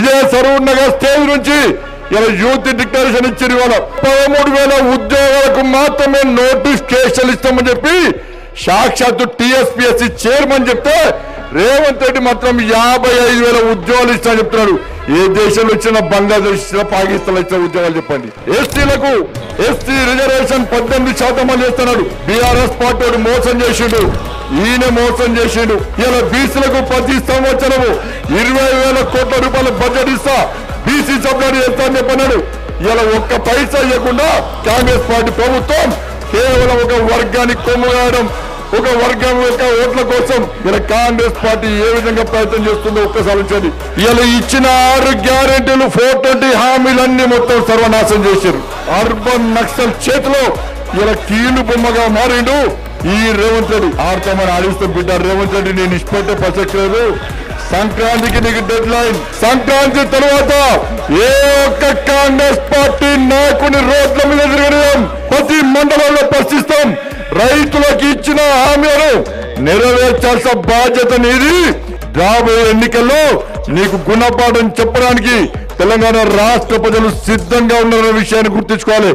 ఇదే సరూర్ నగర్ స్టేజ్ నుంచి ఇలా యూత్ డిక్లరేషన్ ఇచ్చారు. ఇవాళ 13,000 ఉద్యోగాలకు మాత్రమే నోటిఫికేషన్ ఇస్తామని చెప్పి సాక్షాత్తు టీఎస్పీఎస్సీ చైర్మన్ చెప్తే రేవంత్ రెడ్డి మాత్రం 55,000 ఉద్యోగాలు ఇస్తామని చెప్తున్నాడు. ఏ దేశంలో ఇచ్చిన బంగ్లాదేశ్ ఇచ్చిన పాకిస్తాన్ ఇచ్చిన ఉద్యోగాలు చెప్పండి. ఎస్సీలకు ఎస్సీ రిజర్వేషన్ 18% అని చేస్తున్నాడు. బీఆర్ఎస్ పార్టీ మోసం చేసిండు, ఈయన మోసం చేసిండు. ఇలా బీసీలకు ప్రతి సంవత్సరము 20,000 కోట్ల రూపాయల బడ్జెట్ ఇస్తా, బీసీ సబ్సిడీ చేస్తా అని చెప్పన్నాడు. ఇలా ఒక్క పైసా ఇవ్వకుండా కాంగ్రెస్ పార్టీ ప్రభుత్వం కేవలం ఒక వర్గానికి కొమ్ముగాయడం, ఒక వర్గం యొక్క ఓట్ల కోసం ఇలా కాంగ్రెస్ పార్టీ ఏ విధంగా ప్రయత్నం చేస్తుందో ఒక్కసారి ఉంచండి. ఇలా ఇచ్చిన 6 గ్యారెంటీలు 420 హామీలన్నీ మొత్తం సర్వనాశం చేశారు. అర్బన్ నక్సల్ చేతిలో ఇలా కీలు బొమ్మగా మారిండు ఈ రేవంత్ రెడ్డి. ఆడతామని ఆడిస్తూ బిడ్డ రేవంత్ రెడ్డి నేను ఇష్టపెట్టే ప్రసక్తి లేదు. సంక్రాంతికి నీకు డెడ్ లైన్. సంక్రాంతి తర్వాత ఏ ఒక్క కాంగ్రెస్ పార్టీ నాయకుని రోడ్ల మీద తిరగడం, ప్రతి మండలంలో పరిశీలిస్తాం. రైతులకు ఇచ్చిన హామీలను నెరవేర్చాల్సిన బాధ్యత నీది. రాబోయే ఎన్నికల్లో నీకు గుణపాఠం చెప్పడానికి తెలంగాణ రాష్ట్ర ప్రజలు సిద్ధంగా ఉన్నారన్న విషయాన్ని గుర్తుంచుకోవాలి.